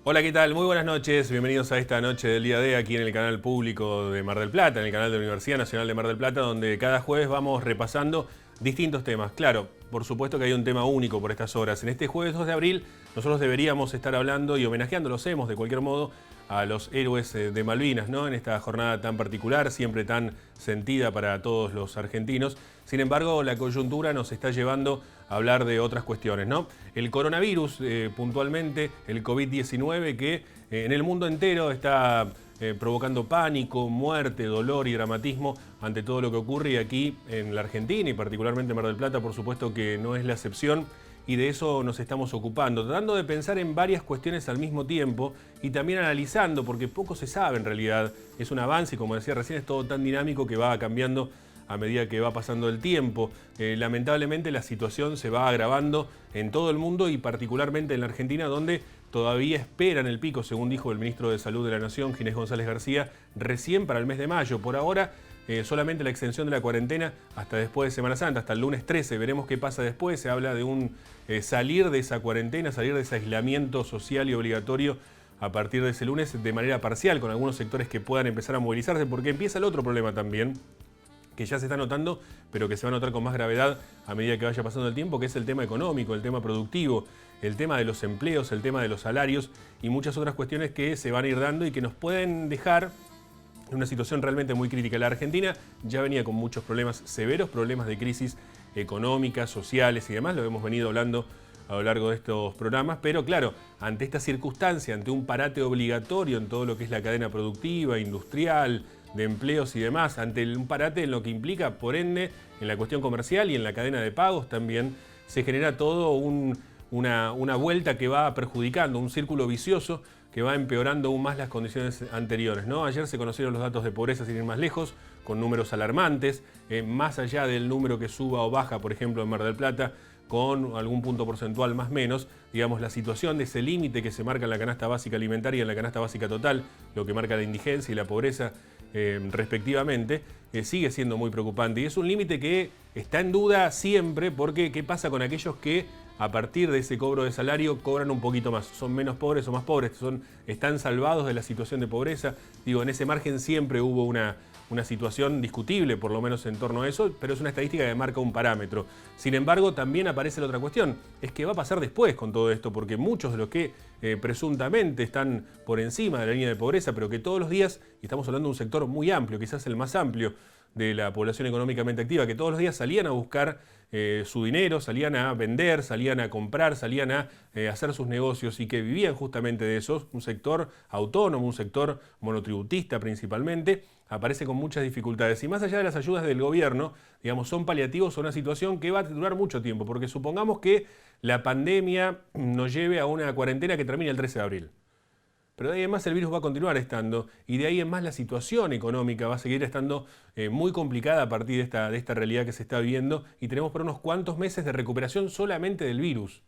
Hola, ¿qué tal? Muy buenas noches. Bienvenidos a esta noche del día D aquí en el canal público de Mar del Plata, en el canal de la Universidad Nacional de Mar del Plata, donde cada jueves vamos repasando distintos temas. Claro, por supuesto que hay un tema único por estas horas. En este jueves 2 de abril nosotros deberíamos estar hablando y homenajeando, lo hacemos de cualquier modo, a los héroes de Malvinas, ¿no? En esta jornada tan particular, siempre tan sentida para todos los argentinos. Sin embargo, la coyuntura nos está llevando a hablar de otras cuestiones, ¿no? El coronavirus, puntualmente, el COVID-19, que en el mundo entero está provocando pánico, muerte, dolor y dramatismo ante todo lo que ocurre. Y aquí en la Argentina y particularmente en Mar del Plata, por supuesto que no es la excepción. Y de eso nos estamos ocupando, tratando de pensar en varias cuestiones al mismo tiempo y también analizando, porque poco se sabe en realidad. Es un avance y, como decía recién, es todo tan dinámico que va cambiando a medida que va pasando el tiempo. Lamentablemente la situación se va agravando en todo el mundo y particularmente en la Argentina, donde todavía esperan el pico, según dijo el ministro de Salud de la Nación, Ginés González García, recién para el mes de mayo. Por ahora, solamente la extensión de la cuarentena hasta después de Semana Santa, hasta el lunes 13. Veremos qué pasa después. Se habla de un salir de esa cuarentena, salir de ese aislamiento social y obligatorio a partir de ese lunes de manera parcial, con algunos sectores que puedan empezar a movilizarse, porque empieza el otro problema también, que ya se está notando, pero que se va a notar con más gravedad a medida que vaya pasando el tiempo, que es el tema económico, el tema productivo, el tema de los empleos, el tema de los salarios y muchas otras cuestiones que se van a ir dando y que nos pueden dejar en una situación realmente muy crítica. La Argentina ya venía con muchos problemas severos, problemas de crisis económicas, sociales y demás, lo hemos venido hablando a lo largo de estos programas, pero claro, ante esta circunstancia, ante un parate obligatorio en todo lo que es la cadena productiva, industrial, de empleos y demás, ante un parate en lo que implica, por ende, en la cuestión comercial y en la cadena de pagos también, se genera todo una vuelta que va perjudicando, un círculo vicioso que va empeorando aún más las condiciones anteriores, ¿no? Ayer se conocieron los datos de pobreza, sin ir más lejos, con números alarmantes, más allá del número que suba o baja, por ejemplo, en Mar del Plata, con algún punto porcentual más menos, digamos, la situación de ese límite que se marca en la canasta básica alimentaria y en la canasta básica total, lo que marca la indigencia y la pobreza respectivamente, sigue siendo muy preocupante. Y es un límite que está en duda siempre, porque ¿qué pasa con aquellos que a partir de ese cobro de salario cobran un poquito más? ¿Son menos pobres o más pobres? ¿Están salvados de la situación de pobreza? Digo, en ese margen siempre hubo una situación discutible, por lo menos en torno a eso, pero es una estadística que marca un parámetro. Sin embargo, también aparece la otra cuestión, es que va a pasar después con todo esto, porque muchos de los que presuntamente están por encima de la línea de pobreza, pero que todos los días, y estamos hablando de un sector muy amplio, quizás el más amplio de la población económicamente activa, que todos los días salían a buscar su dinero, salían a vender, salían a comprar, salían a hacer sus negocios y que vivían justamente de eso, un sector autónomo, un sector monotributista principalmente, aparece con muchas dificultades. Y más allá de las ayudas del gobierno, digamos, son paliativos a una situación que va a durar mucho tiempo, porque supongamos que la pandemia nos lleve a una cuarentena que termine el 13 de abril. Pero de ahí en más el virus va a continuar estando y de ahí en más la situación económica va a seguir estando muy complicada a partir de esta realidad que se está viviendo y tenemos por unos cuantos meses de recuperación solamente del virus.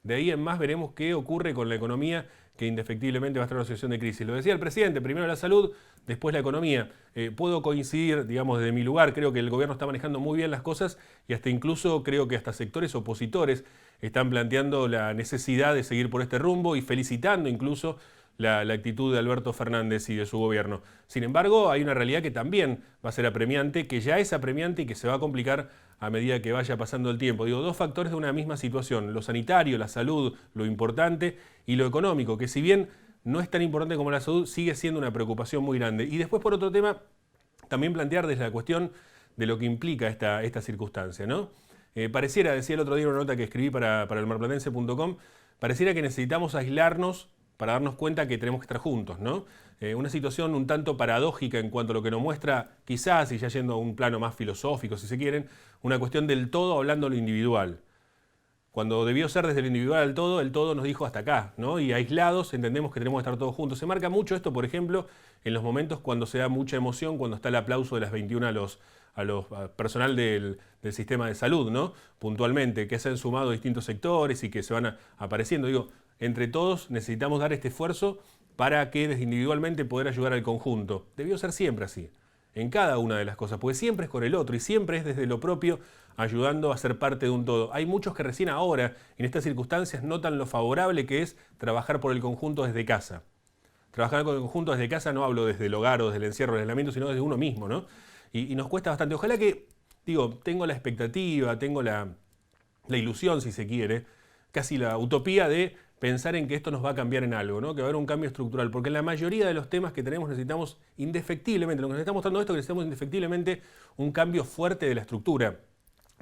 De ahí en más veremos qué ocurre con la economía, que indefectiblemente va a estar en una situación de crisis. Lo decía el presidente, primero la salud, después la economía. Puedo coincidir, digamos, desde mi lugar, creo que el gobierno está manejando muy bien las cosas y hasta incluso creo que hasta sectores opositores están planteando la necesidad de seguir por este rumbo y felicitando incluso la actitud de Alberto Fernández y de su gobierno. Sin embargo, hay una realidad que también va a ser apremiante, que ya es apremiante y que se va a complicar a medida que vaya pasando el tiempo. Digo, dos factores de una misma situación, lo sanitario, la salud, lo importante, y lo económico, que si bien no es tan importante como la salud, sigue siendo una preocupación muy grande. Y después, por otro tema, también plantear desde la cuestión de lo que implica esta circunstancia, ¿no? Pareciera, decía el otro día en una nota que escribí para el marplatense.com, pareciera que necesitamos aislarnos para darnos cuenta que tenemos que estar juntos, ¿no? Una situación un tanto paradójica en cuanto a lo que nos muestra, quizás, y ya yendo a un plano más filosófico, si se quieren, una cuestión del todo hablando de lo individual. Cuando debió ser desde lo individual al todo, el todo nos dijo hasta acá, ¿no? Y aislados entendemos que tenemos que estar todos juntos. Se marca mucho esto, por ejemplo, en los momentos cuando se da mucha emoción, cuando está el aplauso de las 21 a personal del sistema de salud, ¿no? Puntualmente, que se han sumado distintos sectores y que se van apareciendo. Digo, entre todos necesitamos dar este esfuerzo para que desde individualmente poder ayudar al conjunto. Debió ser siempre así. en cada una de las cosas, porque siempre es con el otro y siempre es desde lo propio ayudando a ser parte de un todo. Hay muchos que recién ahora, en estas circunstancias, notan lo favorable que es trabajar por el conjunto desde casa. Trabajar con el conjunto desde casa no hablo desde el hogar o desde el encierro, el aislamiento, sino desde uno mismo, ¿no? Y nos cuesta bastante. Ojalá que, tengo la expectativa, tengo la ilusión, si se quiere, casi la utopía de pensar en que esto nos va a cambiar en algo, ¿no? Que va a haber un cambio estructural, porque en la mayoría de los temas que tenemos necesitamos indefectiblemente, lo que nos está mostrando esto, que necesitamos indefectiblemente un cambio fuerte de la estructura,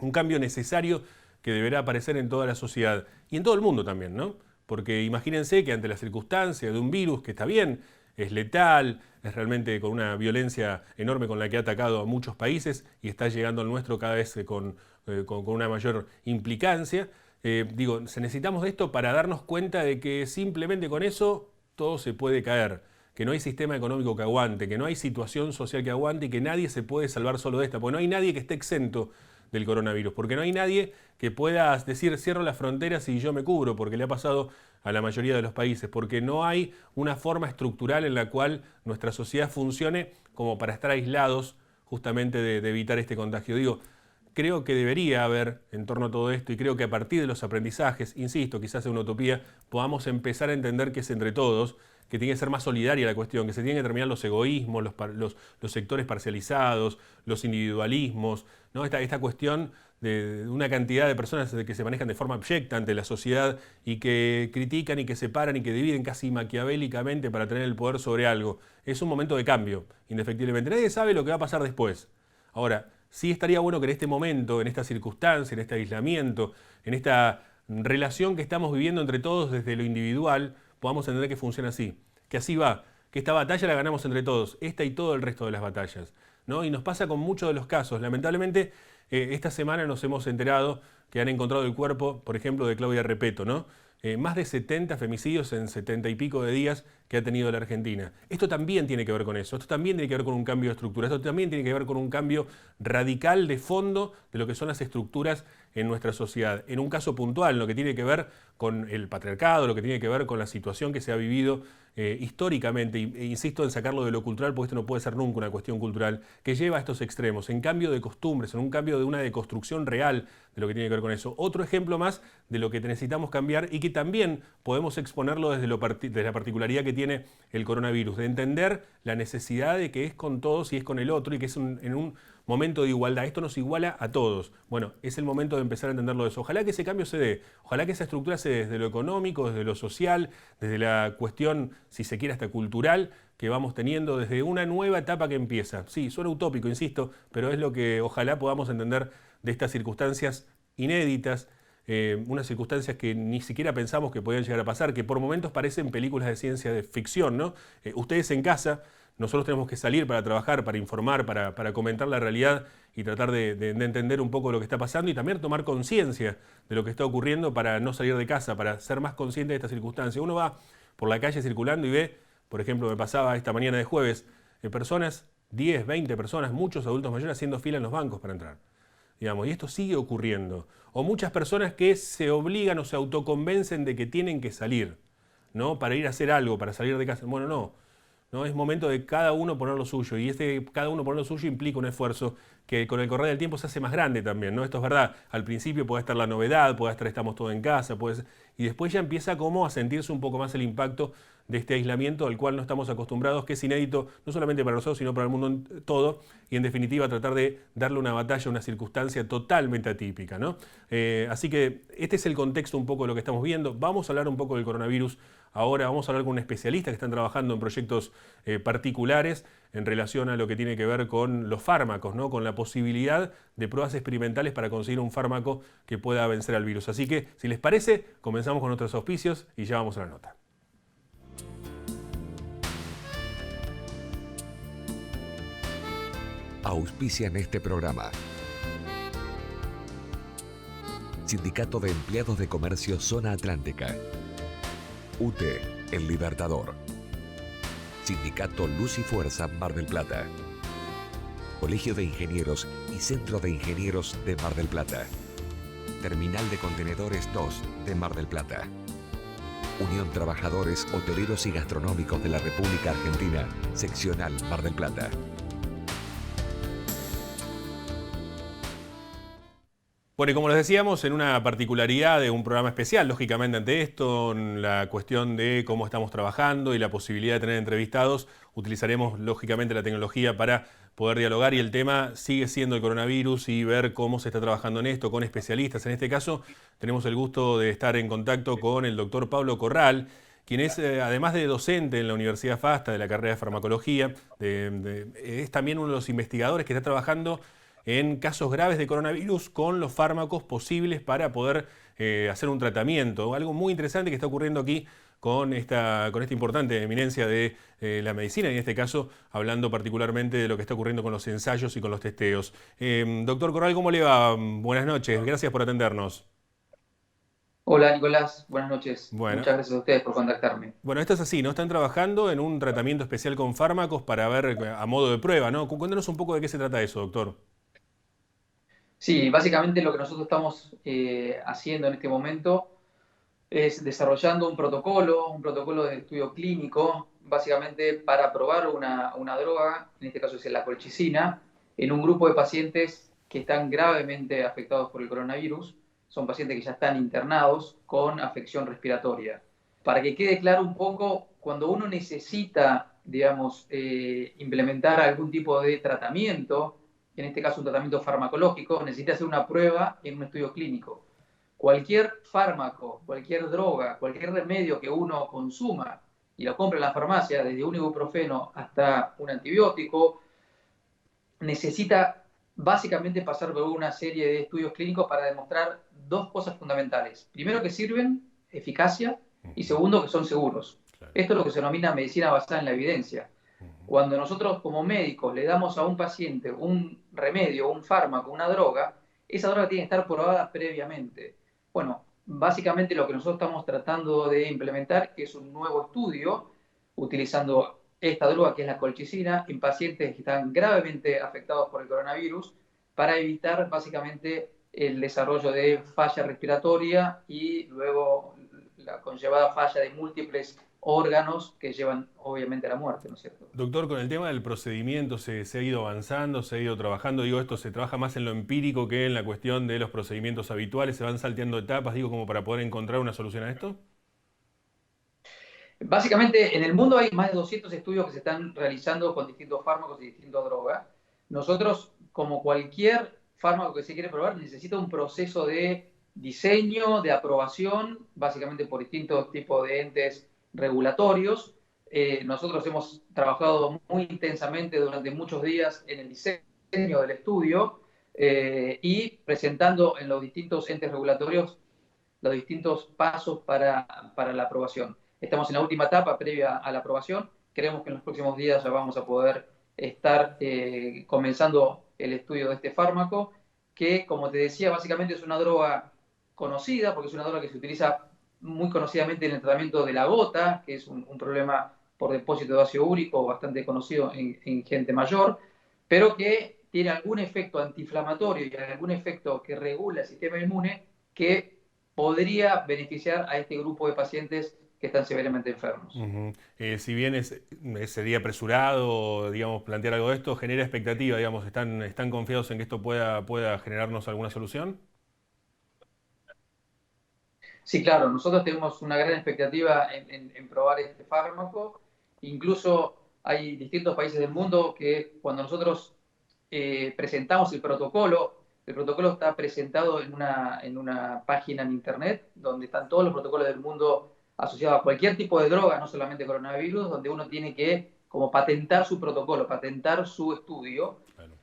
un cambio necesario que deberá aparecer en toda la sociedad y en todo el mundo también, ¿no? Porque imagínense que ante la circunstancia de un virus que está bien, es letal, es realmente con una violencia enorme con la que ha atacado a muchos países y está llegando al nuestro cada vez con una mayor implicancia. Necesitamos de esto para darnos cuenta de que simplemente con eso todo se puede caer, que no hay sistema económico que aguante, que no hay situación social que aguante y que nadie se puede salvar solo de esta, porque no hay nadie que esté exento del coronavirus, porque no hay nadie que pueda decir cierro las fronteras y yo me cubro, porque le ha pasado a la mayoría de los países, porque no hay una forma estructural en la cual nuestra sociedad funcione como para estar aislados justamente de evitar este contagio. Creo que debería haber en torno a todo esto y creo que a partir de los aprendizajes, insisto, quizás sea una utopía, podamos empezar a entender que es entre todos, que tiene que ser más solidaria la cuestión, que se tienen que terminar los egoísmos, los sectores parcializados, los individualismos, ¿no? Esta cuestión de una cantidad de personas que se manejan de forma abyecta ante la sociedad y que critican y que separan y que dividen casi maquiavélicamente para tener el poder sobre algo. Es un momento de cambio, indefectiblemente. Nadie sabe lo que va a pasar después. Ahora, sí estaría bueno que en este momento, en esta circunstancia, en este aislamiento, en esta relación que estamos viviendo entre todos desde lo individual, podamos entender que funciona así, que así va, que esta batalla la ganamos entre todos, esta y todo el resto de las batallas, ¿no? Y nos pasa con muchos de los casos. Lamentablemente, esta semana nos hemos enterado que han encontrado el cuerpo, por ejemplo, de Claudia Repeto, ¿no? Más de 70 femicidios en 70 y pico de días que ha tenido la Argentina. Esto también tiene que ver con eso, esto también tiene que ver con un cambio de estructura, esto también tiene que ver con un cambio radical de fondo de lo que son las estructuras en nuestra sociedad. En un caso puntual, lo que tiene que ver con el patriarcado, lo que tiene que ver con la situación que se ha vivido históricamente, e insisto en sacarlo de lo cultural, porque esto no puede ser nunca una cuestión cultural, que lleva a estos extremos, en cambio de costumbres, en un cambio de una deconstrucción real de lo que tiene que ver con eso. Otro ejemplo más de lo que necesitamos cambiar y que también podemos exponerlo desde la particularidad que tiene el coronavirus, de entender la necesidad de que es con todos y es con el otro y que es en un momento de igualdad. Esto nos iguala a todos. Bueno, es el momento de empezar a entenderlo eso. Ojalá que ese cambio se dé, ojalá que esa estructura se dé desde lo económico, desde lo social, desde la cuestión, si se quiere, hasta cultural, que vamos teniendo desde una nueva etapa que empieza. Sí, suena utópico, insisto, pero es lo que ojalá podamos entender de estas circunstancias inéditas, unas circunstancias que ni siquiera pensamos que podían llegar a pasar, que por momentos parecen películas de ciencia de ficción, ¿no? Ustedes en casa, nosotros tenemos que salir para trabajar, para informar, para comentar la realidad y tratar de entender un poco lo que está pasando y también tomar conciencia de lo que está ocurriendo para no salir de casa, para ser más consciente de esta circunstancia. Uno va por la calle circulando y ve, por ejemplo, me pasaba esta mañana de jueves, personas, 10, 20 personas, muchos adultos mayores haciendo fila en los bancos para entrar. Y esto sigue ocurriendo. O muchas personas que se obligan o se autoconvencen de que tienen que salir, ¿no? Para ir a hacer algo, para salir de casa. Bueno, no, es momento de cada uno poner lo suyo. Y cada uno poner lo suyo implica un esfuerzo que con el correr del tiempo se hace más grande también, ¿no? Esto es verdad. Al principio puede estar la novedad, puede estar estamos todos en casa, y después ya empieza como a sentirse un poco más el impacto de este aislamiento al cual no estamos acostumbrados, que es inédito no solamente para nosotros, sino para el mundo todo, y en definitiva tratar de darle una batalla a una circunstancia totalmente atípica, ¿no? Así que este es el contexto un poco de lo que estamos viendo. Vamos a hablar un poco del coronavirus. Ahora vamos a hablar con un especialista que están trabajando en proyectos particulares en relación a lo que tiene que ver con los fármacos, ¿no? Con la posibilidad de pruebas experimentales para conseguir un fármaco que pueda vencer al virus. Así que, si les parece, comenzamos con nuestros auspicios y ya vamos a la nota. Auspician este programa. Sindicato de Empleados de Comercio Zona Atlántica. UTE, El Libertador. Sindicato Luz y Fuerza Mar del Plata. Colegio de Ingenieros y Centro de Ingenieros de Mar del Plata. Terminal de Contenedores 2 de Mar del Plata. Unión Trabajadores Hoteleros y Gastronómicos de la República Argentina, Seccional Mar del Plata. Bueno, y como les decíamos, en una particularidad de un programa especial, lógicamente ante esto, en la cuestión de cómo estamos trabajando y la posibilidad de tener entrevistados, utilizaremos lógicamente la tecnología para poder dialogar y el tema sigue siendo el coronavirus y ver cómo se está trabajando en esto con especialistas. En este caso, tenemos el gusto de estar en contacto con el doctor Pablo Corral, quien es, además de docente en la Universidad FASTA de la carrera de farmacología, es también uno de los investigadores que está trabajando en casos graves de coronavirus con los fármacos posibles para poder hacer un tratamiento. Algo muy interesante que está ocurriendo aquí con esta importante eminencia de la medicina, y en este caso hablando particularmente de lo que está ocurriendo con los ensayos y con los testeos. Doctor Corral, ¿cómo le va? Buenas noches, gracias por atendernos. Hola Nicolás, buenas noches. Bueno, Muchas gracias a ustedes por contactarme. bueno, esto es así, ¿no? Están trabajando en un tratamiento especial con fármacos para ver a modo de prueba, ¿no? Cuéntanos un poco de qué se trata eso, doctor. Sí, básicamente lo que nosotros estamos haciendo en este momento es desarrollando un protocolo de estudio clínico, básicamente para probar una droga, en este caso es la colchicina, en un grupo de pacientes que están gravemente afectados por el coronavirus. Son pacientes que ya están internados con afección respiratoria. Para que quede claro un poco, cuando uno necesita, digamos, implementar algún tipo de tratamiento, en este caso un tratamiento farmacológico, necesita hacer una prueba en un estudio clínico. Cualquier fármaco, cualquier droga, cualquier remedio que uno consuma y lo compre en la farmacia, desde un ibuprofeno hasta un antibiótico, necesita básicamente pasar por una serie de estudios clínicos para demostrar dos cosas fundamentales. Primero, que sirven, eficacia, y segundo, que son seguros. Claro. Esto es lo que se denomina medicina basada en la evidencia. Cuando nosotros como médicos le damos a un paciente un remedio, un fármaco, una droga, esa droga tiene que estar probada previamente. Bueno, básicamente lo que nosotros estamos tratando de implementar es un nuevo estudio utilizando esta droga que es la colchicina en pacientes que están gravemente afectados por el coronavirus para evitar básicamente el desarrollo de falla respiratoria y luego la conllevada falla de múltiples órganos que llevan obviamente a la muerte, ¿no es cierto? Doctor, con el tema del procedimiento se ha ido avanzando, se ha ido trabajando, digo, esto se trabaja más en lo empírico que en la cuestión de los procedimientos habituales, se van salteando etapas, digo, como para poder encontrar una solución a esto. Básicamente, en el mundo hay más de 200 estudios que se están realizando con distintos fármacos y distintas drogas. Nosotros, como cualquier fármaco que se quiere probar, necesita un proceso de diseño, de aprobación, básicamente por distintos tipos de entes regulatorios. Nosotros hemos trabajado muy intensamente durante muchos días en el diseño del estudio y presentando en los distintos entes regulatorios los distintos pasos para la aprobación. Estamos en la última etapa previa a la aprobación. Creemos que en los próximos días ya vamos a poder estar comenzando el estudio de este fármaco, que, como te decía, básicamente es una droga conocida, porque es una droga que se utiliza muy conocidamente en el tratamiento de la gota, que es un problema por depósito de ácido úrico bastante conocido en gente mayor, pero que tiene algún efecto antiinflamatorio y algún efecto que regula el sistema inmune que podría beneficiar a este grupo de pacientes que están severamente enfermos. Si bien sería apresurado, digamos, plantear algo de esto, genera expectativa, digamos, ¿están confiados en que esto pueda generarnos alguna solución? Sí, claro, nosotros tenemos una gran expectativa en probar este fármaco. Incluso hay distintos países del mundo que cuando nosotros presentamos el protocolo está presentado en una página en internet donde están todos los protocolos del mundo asociados a cualquier tipo de droga, no solamente coronavirus, donde uno tiene que como patentar su protocolo, patentar su estudio. Claro.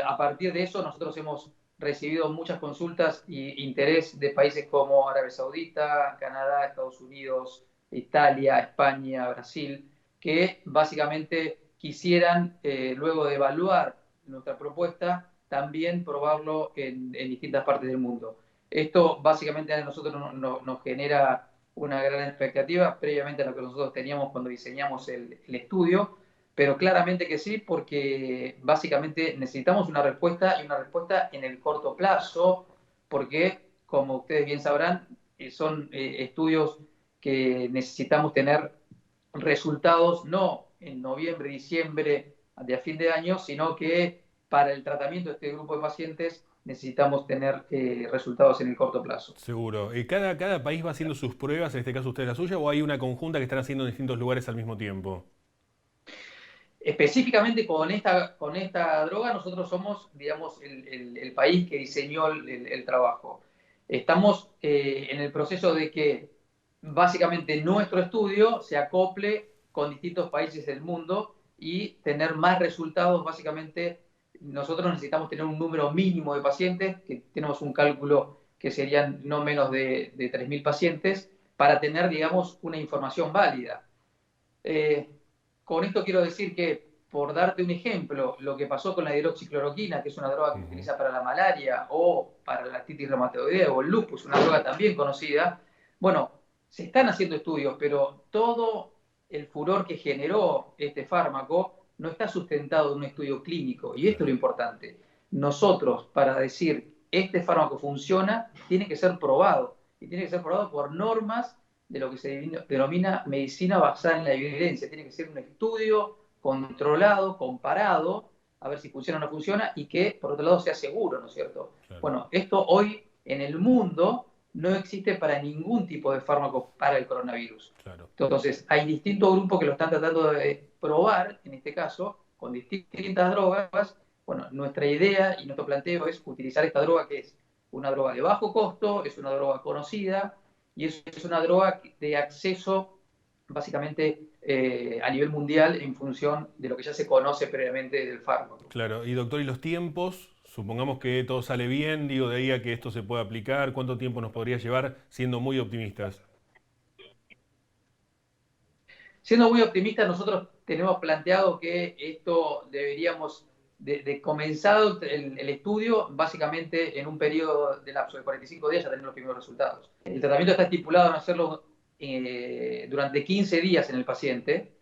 A partir de eso nosotros hemos recibido muchas consultas e interés de países como Arabia Saudita, Canadá, Estados Unidos, Italia, España, Brasil, que básicamente quisieran, luego de evaluar nuestra propuesta, también probarlo en distintas partes del mundo. Esto básicamente a nosotros nos genera una gran expectativa previamente a lo que nosotros teníamos cuando diseñamos el estudio, pero claramente que sí, porque básicamente necesitamos una respuesta y una respuesta en el corto plazo, porque como ustedes bien sabrán, son estudios que necesitamos tener resultados no en noviembre, diciembre de a fin de año, sino que para el tratamiento de este grupo de pacientes necesitamos tener resultados en el corto plazo. Seguro. ¿Cada país va haciendo sus pruebas, en este caso usted la suya, o hay una conjunta que están haciendo en distintos lugares al mismo tiempo? Específicamente con esta droga, nosotros somos, digamos, el país que diseñó el trabajo. Estamos en el proceso de que básicamente nuestro estudio se acople con distintos países del mundo y tener más resultados. Básicamente, nosotros necesitamos tener un número mínimo de pacientes, que tenemos un cálculo que serían no menos de 3.000 pacientes, para tener, digamos, una información válida. Con esto quiero decir que, por darte un ejemplo, lo que pasó con la hidroxicloroquina, que es una droga que se utiliza para la malaria o para la artritis reumatoidea o el lupus, una droga también conocida, bueno, se están haciendo estudios, pero todo el furor que generó este fármaco no está sustentado en un estudio clínico, y esto es lo importante. Nosotros, para decir este fármaco funciona, tiene que ser probado, y tiene que ser probado por normas de lo que se denomina medicina basada en la evidencia. Tiene que ser un estudio controlado, comparado, a ver si funciona o no funciona, y que, por otro lado, sea seguro, ¿no es cierto? Claro. Bueno, esto hoy en el mundo no existe para ningún tipo de fármaco para el coronavirus. Claro. Entonces, hay distintos grupos que lo están tratando de probar, en este caso, con distintas drogas. Bueno, nuestra idea y nuestro planteo es utilizar esta droga, que es una droga de bajo costo, es una droga conocida, y es una droga de acceso básicamente a nivel mundial en función de lo que ya se conoce previamente del fármaco. Claro, y doctor, ¿y los tiempos? Supongamos que todo sale bien, digo, de ahí a que esto se pueda aplicar, ¿cuánto tiempo nos podría llevar siendo muy optimistas? Siendo muy optimistas, nosotros tenemos planteado que esto deberíamos de comenzado el estudio, básicamente en un periodo de lapso de 45 días ya tener los primeros resultados. El tratamiento está estipulado en hacerlo durante 15 días en el paciente,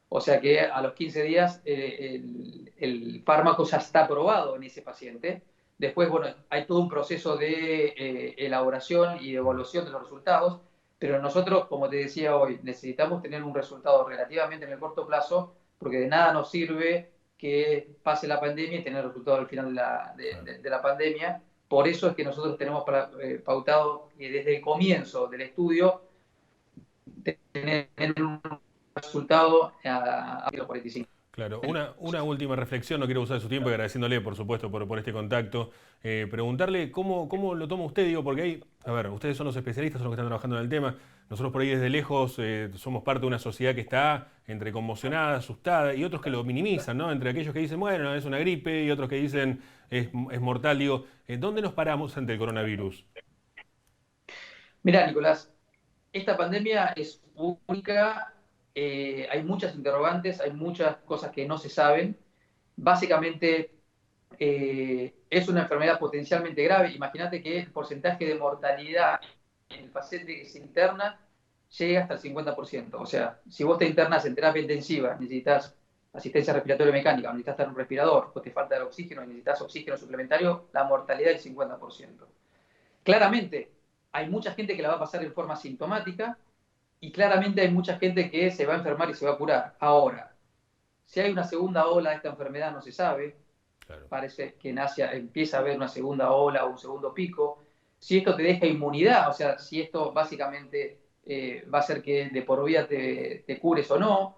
o sea que a los 15 días el fármaco ya está aprobado en ese paciente. Después, bueno, hay todo un proceso de elaboración y evaluación de los resultados, pero nosotros, como te decía hoy, necesitamos tener un resultado relativamente en el corto plazo, porque de nada nos sirve que pase la pandemia y tener resultado al final de la pandemia. Por eso es que nosotros tenemos pautado desde el comienzo del estudio tener un resultado a los 45. Claro, una última reflexión, no quiero usar su tiempo y agradeciéndole, por supuesto, por este contacto. Preguntarle cómo lo toma usted, digo, porque hay, a ver, ustedes son los especialistas, son los que están trabajando en el tema. Nosotros por ahí desde lejos somos parte de una sociedad que está entre conmocionada, asustada, y otros que lo minimizan, ¿no? Entre aquellos que dicen, bueno, es una gripe, y otros que dicen, es mortal. Digo, ¿dónde nos paramos ante el coronavirus? Mirá, Nicolás, esta pandemia es única. Hay muchas interrogantes, hay muchas cosas que no se saben. Básicamente es una enfermedad potencialmente grave. Imagínate que el porcentaje de mortalidad en el paciente que se interna llega hasta el 50%. O sea, si vos te internas en terapia intensiva, necesitas asistencia respiratoria mecánica, necesitas estar en un respirador, o te falta el oxígeno y necesitas oxígeno suplementario, la mortalidad es del 50%. Claramente, hay mucha gente que la va a pasar en forma sintomática, y claramente hay mucha gente que se va a enfermar y se va a curar. Ahora, si hay una segunda ola de esta enfermedad no se sabe. Claro. Parece que en Asia empieza a haber una segunda ola o un segundo pico. Si esto te deja inmunidad, o sea, si esto básicamente va a hacer que de por vida te cures o no.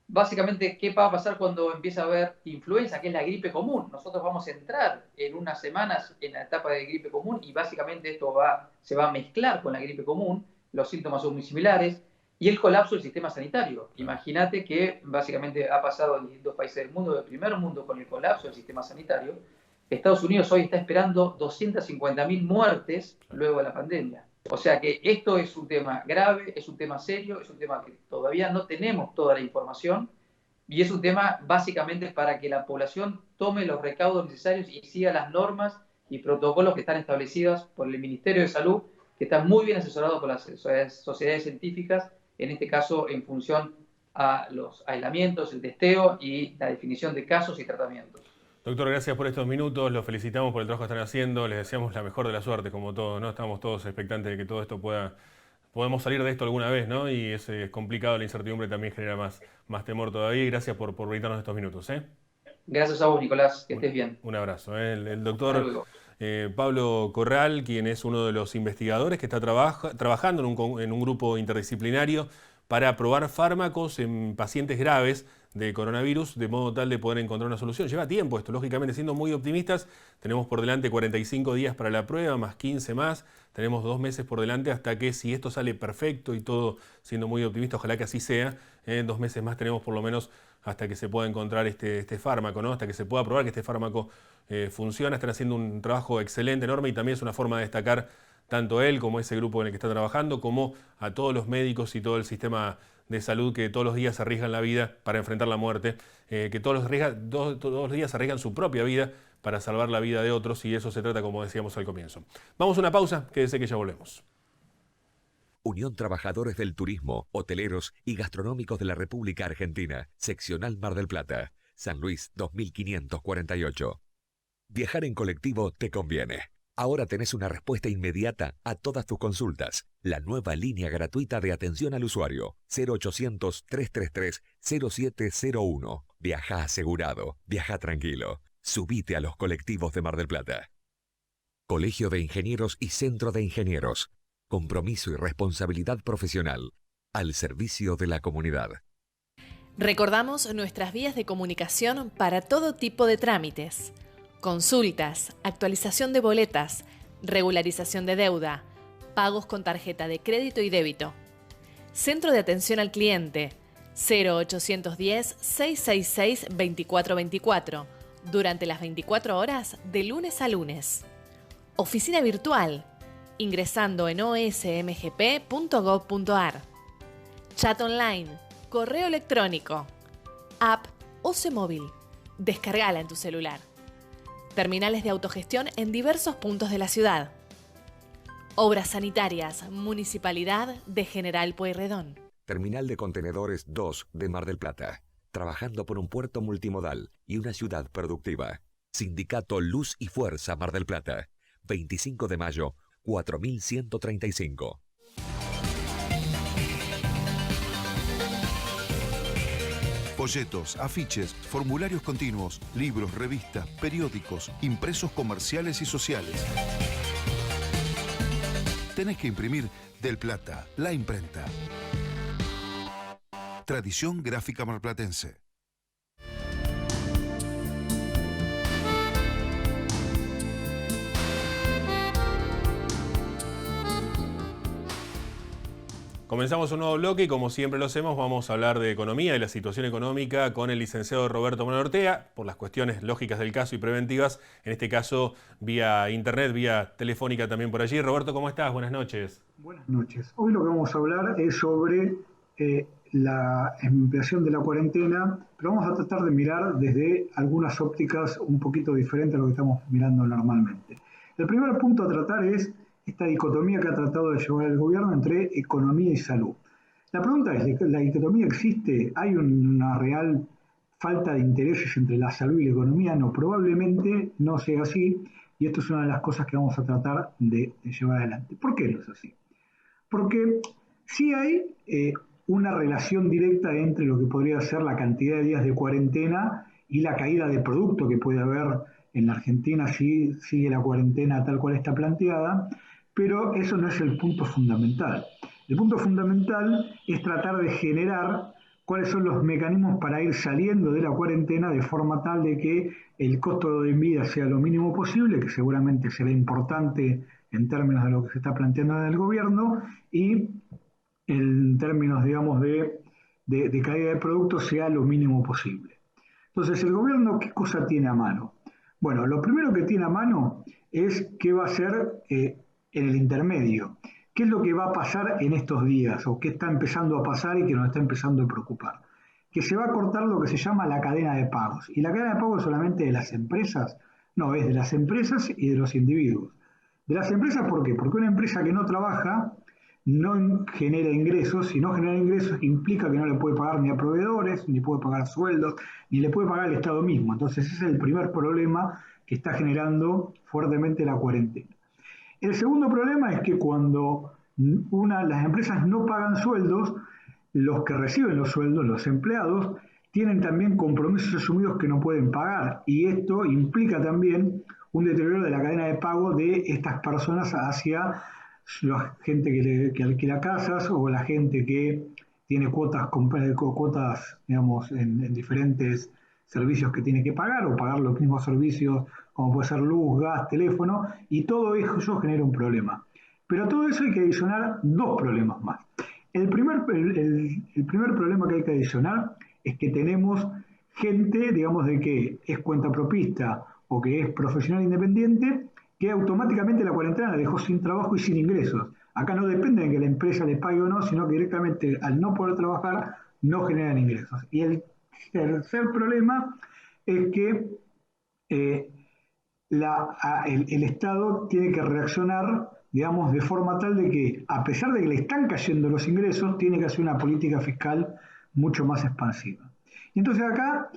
Básicamente, ¿qué va a pasar cuando empieza a haber influenza, que es la gripe común? Nosotros vamos a entrar en unas semanas en la etapa de gripe común, y básicamente esto se va a mezclar con la gripe común. Los síntomas son muy similares, y el colapso del sistema sanitario. Imagínate que básicamente ha pasado en distintos países del mundo, del primer mundo, con el colapso del sistema sanitario. Estados Unidos hoy está esperando 250.000 muertes luego de la pandemia. O sea que esto es un tema grave, es un tema serio, es un tema que todavía no tenemos toda la información, y es un tema básicamente para que la población tome los recaudos necesarios y siga las normas y protocolos que están establecidos por el Ministerio de Salud, que está muy bien asesorado por las sociedades científicas, en este caso en función a los aislamientos, el testeo y la definición de casos y tratamientos. Doctor, gracias por estos minutos, los felicitamos por el trabajo que están haciendo, les deseamos la mejor de la suerte, como todo, ¿no? Estamos todos expectantes de que todo esto podamos salir de esto alguna vez, ¿no? Y es complicado, la incertidumbre también genera más temor todavía, y gracias por brindarnos estos minutos, ¿eh? Gracias a vos, Nicolás, que estés bien. Un abrazo, ¿eh? El doctor Pablo Corral, quien es uno de los investigadores que está trabajando en un grupo interdisciplinario para probar fármacos en pacientes graves de coronavirus, de modo tal de poder encontrar una solución. Lleva tiempo esto, lógicamente, siendo muy optimistas. Tenemos por delante 45 días para la prueba, más 15 más. Tenemos 2 meses por delante hasta que, si esto sale perfecto y todo siendo muy optimista, ojalá que así sea, 2 meses más tenemos por lo menos hasta que se pueda encontrar este fármaco, ¿no? Hasta que se pueda probar que este fármaco funciona. Están haciendo un trabajo excelente, enorme, y también es una forma de destacar tanto él como ese grupo en el que está trabajando, como a todos los médicos y todo el sistema de salud que todos los días arriesgan la vida para enfrentar la muerte, que todos los días arriesgan su propia vida para salvar la vida de otros, y eso se trata, como decíamos al comienzo. Vamos a una pausa, quédese que ya volvemos. Unión Trabajadores del Turismo, Hoteleros y Gastronómicos de la República Argentina, Seccional Mar del Plata, San Luis 2548. Viajar en colectivo te conviene. Ahora tenés una respuesta inmediata a todas tus consultas. La nueva línea gratuita de atención al usuario, 0800-333-0701. Viaja asegurado, viaja tranquilo. Subite a los colectivos de Mar del Plata. Colegio de Ingenieros y Centro de Ingenieros. Compromiso y responsabilidad profesional al servicio de la comunidad. Recordamos nuestras vías de comunicación para todo tipo de trámites: consultas, actualización de boletas, regularización de deuda, pagos con tarjeta de crédito y débito. Centro de Atención al Cliente, 0810-666-2424, durante las 24 horas de lunes a lunes. Oficina virtual, ingresando en osmgp.gov.ar. Chat online, correo electrónico, app OCE Móvil. Descargala en tu celular. Terminales de autogestión en diversos puntos de la ciudad. Obras sanitarias, Municipalidad de General Pueyrredón. Terminal de Contenedores 2 de Mar del Plata. Trabajando por un puerto multimodal y una ciudad productiva. Sindicato Luz y Fuerza Mar del Plata. 25 de mayo, 4135. Folletos, afiches, formularios continuos, libros, revistas, periódicos, impresos comerciales y sociales. Tenés que imprimir Del Plata, la imprenta. Tradición gráfica marplatense. Comenzamos un nuevo bloque y, como siempre lo hacemos, vamos a hablar de economía y la situación económica con el licenciado Roberto Moreno Ortega, por las cuestiones lógicas del caso y preventivas, en este caso vía internet, vía telefónica también por allí. Roberto, ¿cómo estás? Buenas noches. Buenas noches. Hoy lo que vamos a hablar es sobre la ampliación de la cuarentena, pero vamos a tratar de mirar desde algunas ópticas un poquito diferentes a lo que estamos mirando normalmente. El primer punto a tratar es esta dicotomía que ha tratado de llevar el gobierno entre economía y salud. La pregunta es, ¿la dicotomía existe? ¿Hay una real falta de intereses entre la salud y la economía? No, probablemente no sea así, y esto es una de las cosas que vamos a tratar de llevar adelante. ¿Por qué no es así? Porque sí hay una relación directa entre lo que podría ser la cantidad de días de cuarentena y la caída de producto que puede haber en la Argentina si sigue la cuarentena tal cual está planteada, pero eso no es el punto fundamental. El punto fundamental es tratar de generar cuáles son los mecanismos para ir saliendo de la cuarentena de forma tal de que el costo de vida sea lo mínimo posible, que seguramente será importante en términos de lo que se está planteando en el gobierno, y en términos, digamos, de caída de productos sea lo mínimo posible. Entonces, ¿el gobierno qué cosa tiene a mano? Bueno, lo primero que tiene a mano es qué va a hacer en el intermedio. ¿Qué es lo que va a pasar en estos días? ¿O qué está empezando a pasar y que nos está empezando a preocupar? Que se va a cortar lo que se llama la cadena de pagos. ¿Y la cadena de pagos es solamente de las empresas? No, es de las empresas y de los individuos. De las empresas, ¿por qué? Porque una empresa que no trabaja no genera ingresos. Si no genera ingresos, implica que no le puede pagar ni a proveedores, ni puede pagar sueldos, ni le puede pagar al Estado mismo. Entonces ese es el primer problema que está generando fuertemente la cuarentena. El segundo problema es que cuando las empresas no pagan sueldos, los que reciben los sueldos, los empleados, tienen también compromisos asumidos que no pueden pagar. Y esto implica también un deterioro de la cadena de pago de estas personas hacia la gente que alquila casas o la gente que tiene cuotas, digamos, en diferentes servicios que tiene que pagar o pagar los mismos servicios como puede ser luz, gas, teléfono, y todo eso genera un problema. Pero a todo eso hay que adicionar dos problemas más. El primer problema que hay que adicionar es que tenemos gente, digamos, de que es cuentapropista o que es profesional independiente, que automáticamente la cuarentena la dejó sin trabajo y sin ingresos. Acá no depende de que la empresa le pague o no, sino que directamente al no poder trabajar no generan ingresos. Y el tercer problema es que el Estado tiene que reaccionar, digamos, de forma tal de que, a pesar de que le están cayendo los ingresos, tiene que hacer una política fiscal mucho más expansiva. Y entonces acá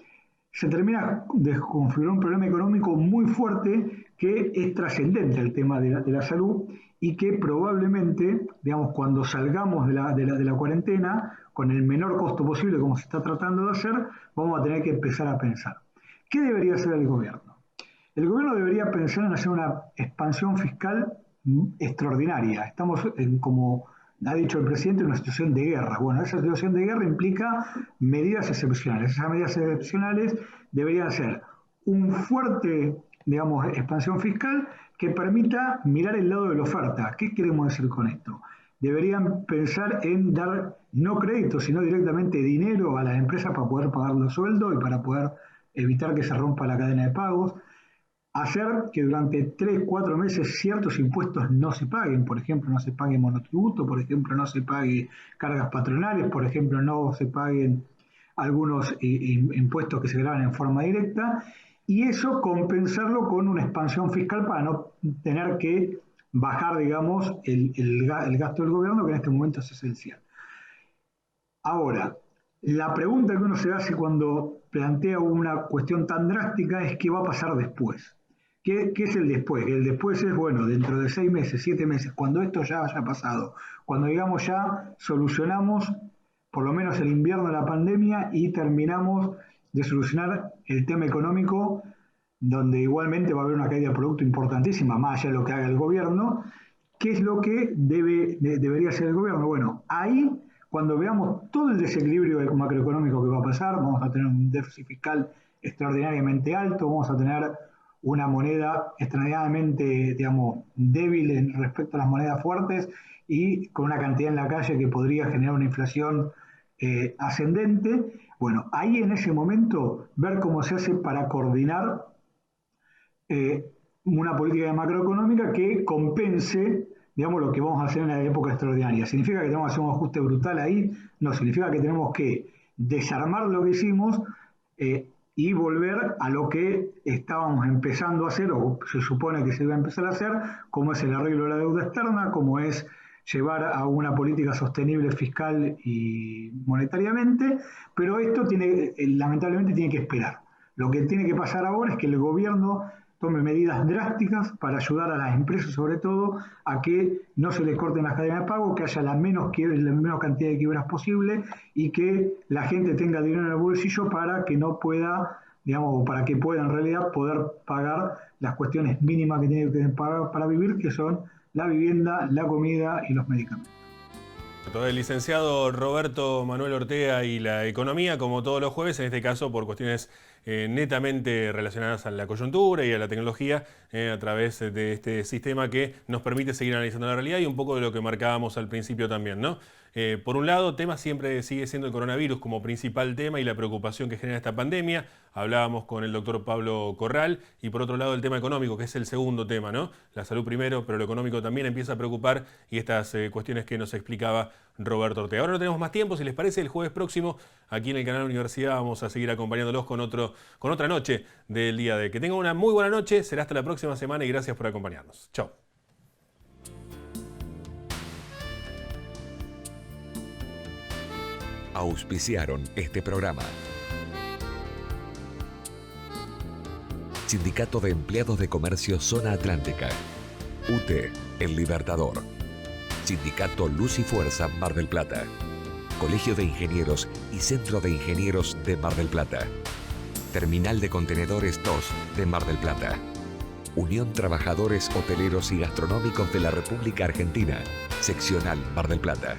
se termina de configurar un problema económico muy fuerte que es trascendente al tema de la salud y que probablemente, digamos, cuando salgamos de la cuarentena, con el menor costo posible, como se está tratando de hacer, vamos a tener que empezar a pensar. ¿Qué debería hacer el gobierno? El gobierno debería pensar en hacer una expansión fiscal extraordinaria. Estamos, como ha dicho el presidente, en una situación de guerra. Bueno, esa situación de guerra implica medidas excepcionales. Esas medidas excepcionales deberían ser un fuerte, digamos, expansión fiscal que permita mirar el lado de la oferta. ¿Qué queremos decir con esto? Deberían pensar en dar no créditos, sino directamente dinero a las empresas para poder pagar los sueldos y para poder evitar que se rompa la cadena de pagos. Hacer que durante 3, 4 meses ciertos impuestos no se paguen, por ejemplo, no se pague monotributo, por ejemplo, no se pague cargas patronales, por ejemplo, no se paguen algunos impuestos que se graban en forma directa, y eso compensarlo con una expansión fiscal para no tener que bajar, digamos, el gasto del gobierno, que en este momento es esencial. Ahora, la pregunta que uno se hace cuando plantea una cuestión tan drástica es ¿qué va a pasar después? ¿Qué es el después? El después es, bueno, dentro de 6 meses, 7 meses, cuando esto ya haya pasado, cuando digamos ya solucionamos por lo menos el invierno de la pandemia y terminamos de solucionar el tema económico, donde igualmente va a haber una caída de producto importantísima, más allá de lo que haga el gobierno. ¿Qué es lo que debería hacer el gobierno? Bueno, ahí, cuando veamos todo el desequilibrio macroeconómico que va a pasar, vamos a tener un déficit fiscal extraordinariamente alto, vamos a tener una moneda extraordinariamente, digamos, débil respecto a las monedas fuertes y con una cantidad en la calle que podría generar una inflación ascendente. Bueno, ahí en ese momento ver cómo se hace para coordinar una política macroeconómica que compense, digamos, lo que vamos a hacer en la época extraordinaria. ¿Significa que tenemos que hacer un ajuste brutal ahí? No, significa que tenemos que desarmar lo que hicimos y volver a lo que estábamos empezando a hacer, o se supone que se iba a empezar a hacer, como es el arreglo de la deuda externa, como es llevar a una política sostenible fiscal y monetariamente, pero esto lamentablemente tiene que esperar. Lo que tiene que pasar ahora es que el gobierno tome medidas drásticas para ayudar a las empresas, sobre todo, a que no se les corten las cadenas de pago, que haya la menos cantidad de quiebras posible y que la gente tenga dinero en el bolsillo para que no pueda, digamos, o para que pueda en realidad poder pagar las cuestiones mínimas que tiene que pagar para vivir, que son la vivienda, la comida y los medicamentos. El licenciado Roberto Manuel Ortega y la economía, como todos los jueves, en este caso por cuestiones netamente relacionadas a la coyuntura y a la tecnología, a través de este sistema que nos permite seguir analizando la realidad y un poco de lo que marcábamos al principio también, ¿no? Por un lado, tema siempre sigue siendo el coronavirus como principal tema y la preocupación que genera esta pandemia. Hablábamos con el doctor Pablo Corral. Y por otro lado, el tema económico, que es el segundo tema, ¿no? La salud primero, pero lo económico también empieza a preocupar, y estas cuestiones que nos explicaba Roberto Ortega. Ahora no tenemos más tiempo, si les parece, el jueves próximo, aquí en el canal Universidad, vamos a seguir acompañándolos con otra noche del día de. Que tengan una muy buena noche, será hasta la próxima semana y gracias por acompañarnos. Chao. Auspiciaron este programa. Sindicato de Empleados de Comercio Zona Atlántica. UTE, El Libertador. Sindicato Luz y Fuerza Mar del Plata. Colegio de Ingenieros y Centro de Ingenieros de Mar del Plata. Terminal de Contenedores 2 de Mar del Plata. Unión Trabajadores Hoteleros y Gastronómicos de la República Argentina, Seccional Mar del Plata.